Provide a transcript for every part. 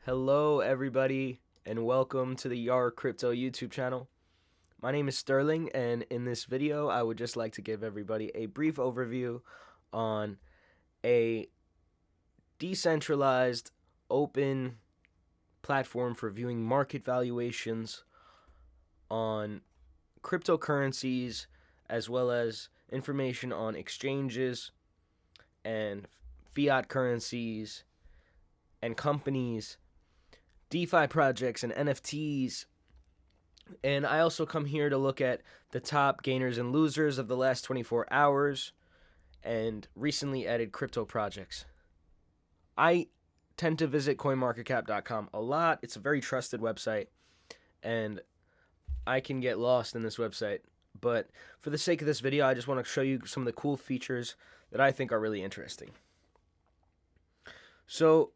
Hello, everybody, and welcome to the Yarcrypto YouTube channel. My name is Sterling, and in this video, I would just like to give everybody a brief overview on a decentralized, open platform for viewing market valuations on cryptocurrencies, as well as information on exchanges and fiat currencies and companies, DeFi projects, and NFTs. And I also come here to look at the top gainers and losers of the last 24 hours and recently added crypto projects. I tend to visit CoinMarketCap.com a lot. It's a very trusted website, and I can get lost in this website. But for the sake of this video, I just want to show you some of the cool features that I think are really interesting. So,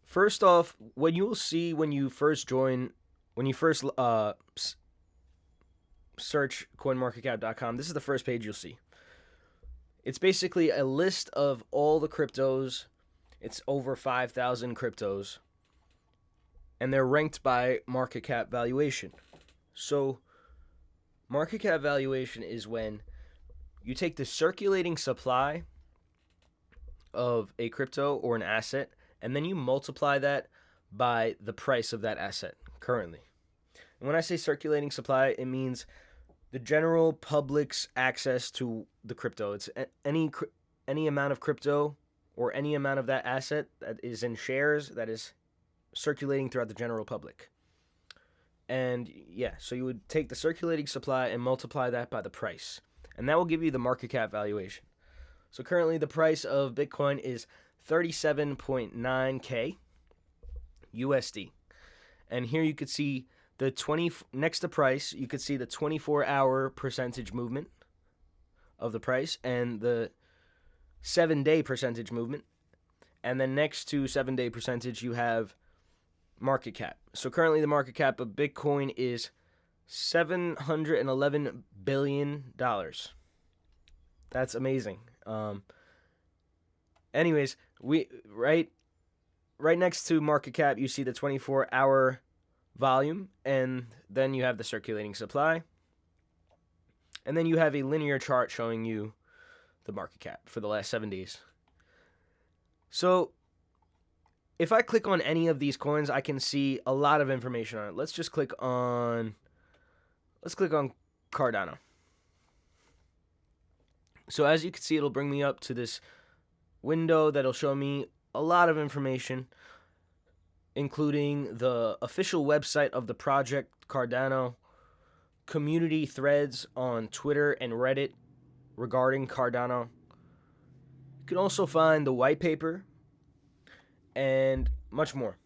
first off, what you will see when you first search CoinMarketCap.com, this is the first page you'll see. It's basically a list of all the cryptos. It's over 5,000 cryptos, and they're ranked by market cap valuation. So, market cap valuation is when you take the circulating supply of a crypto or an asset, and then you multiply that by the price of that asset currently. And when I say circulating supply, it means the general public's access to the crypto. It's any amount of crypto or any amount of that asset that is in shares that is circulating throughout the general public. And yeah, so you would take the circulating supply and multiply that by the price, and that will give you the market cap valuation. So currently the price of Bitcoin is 37.9K USD. And here you could see the next to price, you could see the 24-hour percentage movement of the price and the 7-day percentage movement. And then next to 7-day percentage, you have market cap. So currently the market cap of Bitcoin is $711 billion. That's amazing. Anyways, right next to market cap, you see the 24-hour volume, and then you have the circulating supply, and then you have a linear chart showing you the market cap for the last 7 days. So if I click on any of these coins, I can see a lot of information on it. Let's click on Cardano. So as you can see, it'll bring me up to this window that'll show me a lot of information, including the official website of the project Cardano, community threads on Twitter and Reddit regarding Cardano. You can also find the white paper and much more.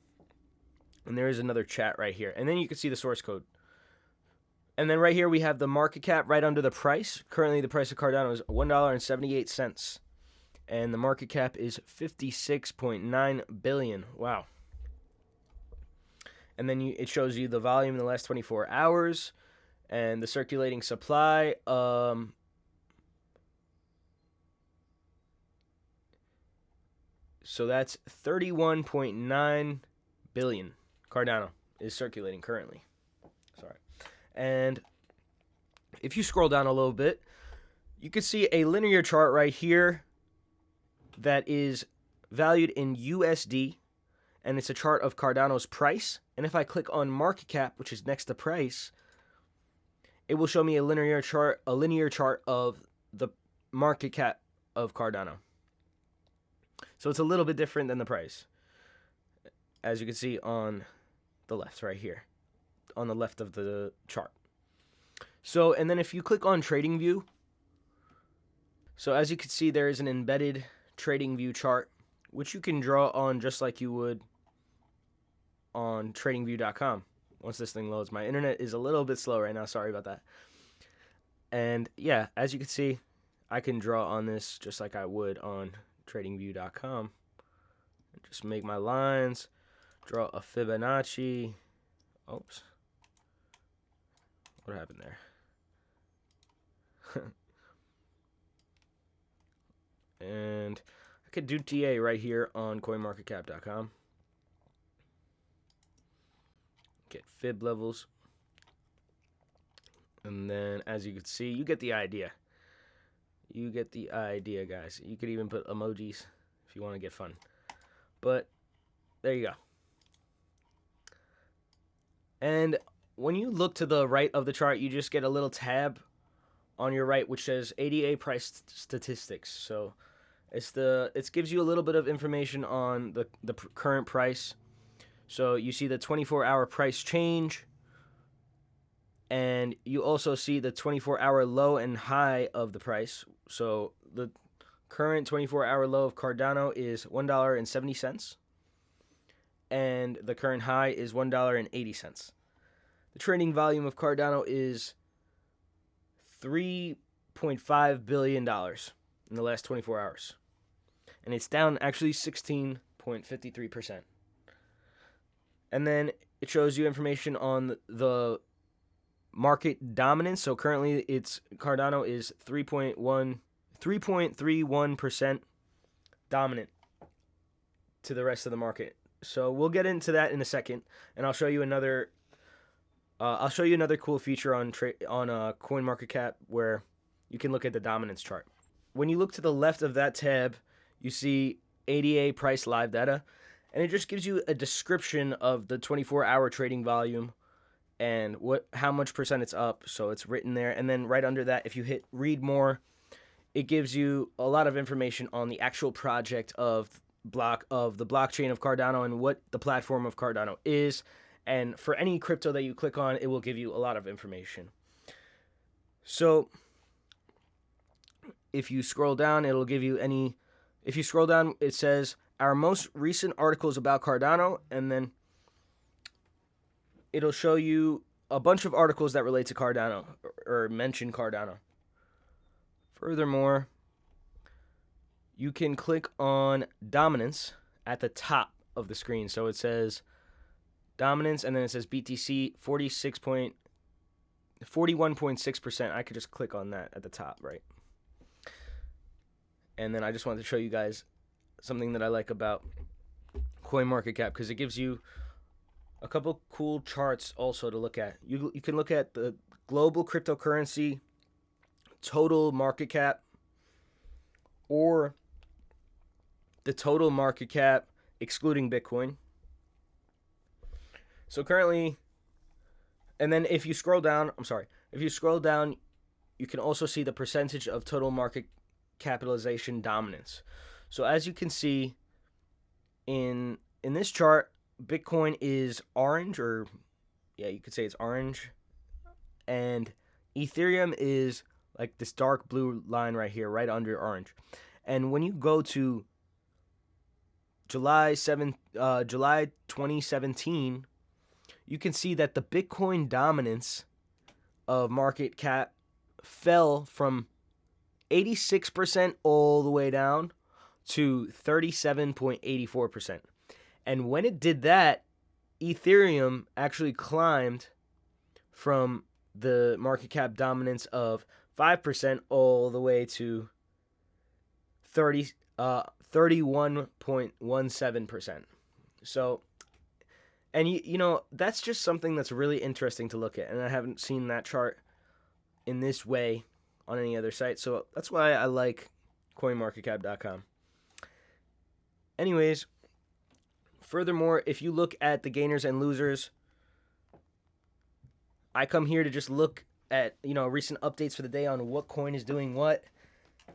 And there is another chat right here. And then you can see the source code. And then right here we have the market cap right under the price. Currently the price of Cardano is $1.78. And the market cap is 56.9 billion. Wow. And then it shows you the volume in the last 24 hours and the circulating supply. So that's 31.9 billion Cardano is circulating currently. Sorry. And if you scroll down a little bit, you can see a linear chart right here that is valued in USD, and it's a chart of Cardano's price. And if I click on market cap, which is next to price, it will show me a linear chart of the market cap of Cardano. So it's a little bit different than the price, as you can see on the left right here, on the left of the chart. So, and then if you click on trading view, so as you can see, there is an embedded trading view chart, which you can draw on just like you would on tradingview.com. Once this thing loads, my internet is a little bit slow right now, sorry about that. And yeah, as you can see, I can draw on this just like I would on tradingview.com. Just make my lines, draw a Fibonacci. Oops, what happened there? And I could do TA right here on CoinMarketCap.com. get fib levels. And then, as you can see, you get the idea. You get the idea, guys. You could even put emojis if you want to get fun. But there you go. And when you look to the right of the chart, you just get a little tab on your right which says ADA price statistics. So it gives you a little bit of information on the current price. So you see the 24-hour price change, and you also see the 24-hour low and high of the price. So the current 24-hour low of Cardano is $1.70, and the current high is $1.80. The trading volume of Cardano is $3.5 billion in the last 24 hours. And it's down actually 16.53%. And then it shows you information on the market dominance. So currently Cardano is 3.31% dominant to the rest of the market. So we'll get into that in a second, and I'll show you another cool feature on CoinMarketCap where you can look at the dominance chart. When you look to the left of that tab, you see ADA price live data, and it just gives you a description of the 24-hour trading volume and how much percent it's up. So it's written there, and then right under that, if you hit read more, it gives you a lot of information on the actual project of the blockchain of Cardano and what the platform of Cardano is. And for any crypto that you click on, it will give you a lot of information. So if you scroll down, it'll give you any. If you scroll down, it says our most recent articles about Cardano, and then it'll show you a bunch of articles that relate to Cardano or mention Cardano. Furthermore, you can click on dominance at the top of the screen. So it says dominance, and then it says BTC 41.6%. I could just click on that at the top, right? And then I just wanted to show you guys something that I like about CoinMarketCap, because it gives you a couple cool charts also to look at. You can look at the global cryptocurrency total market cap, or the total market cap excluding Bitcoin. So currently, and then if you scroll down, you can also see the percentage of total market capitalization dominance. So as you can see in this chart, Bitcoin is orange, or yeah, you could say it's orange, and Ethereum is like this dark blue line right here, right under orange. And when you go to July 2017, you can see that the Bitcoin dominance of market cap fell from 86% all the way down to 37.84%. And when it did that, Ethereum actually climbed from the market cap dominance of 5% all the way to 31.17%. So, and you know, that's just something that's really interesting to look at, and I haven't seen that chart in this way on any other site. So that's why I like CoinMarketCap.com. Anyways, furthermore, if you look at the gainers and losers, I come here to just look at, recent updates for the day on what coin is doing what.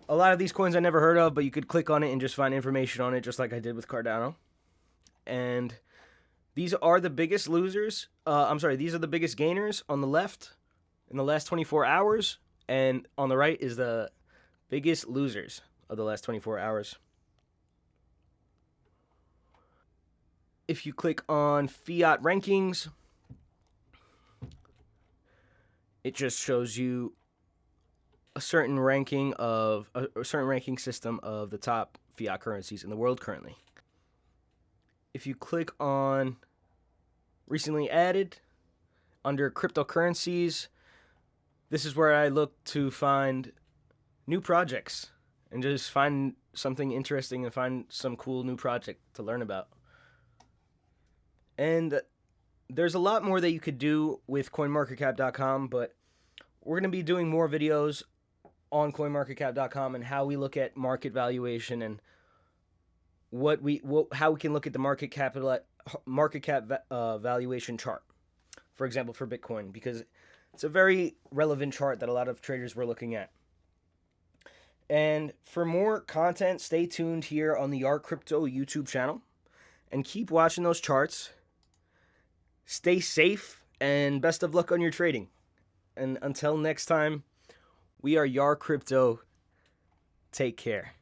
A lot of these coins I never heard of, but you could click on it and just find information on it, just like I did with Cardano. And these are the biggest losers. These are the biggest gainers on the left in the last 24 hours. And on the right is the biggest losers of the last 24 hours. If you click on fiat rankings, it just shows you a certain ranking system of the top fiat currencies in the world currently. If you click on recently added under cryptocurrencies, this is where I look to find new projects and just find something interesting and find some cool new project to learn about. And there's a lot more that you could do with CoinMarketCap.com, but we're going to be doing more videos on CoinMarketCap.com and how we look at market valuation and how we can look at the market cap valuation chart, for example, for Bitcoin, because it's a very relevant chart that a lot of traders were looking at. And for more content, stay tuned here on the Yarcrypto YouTube channel and keep watching those charts. Stay safe and best of luck on your trading. And until next time, we are Yarcrypto. Take care.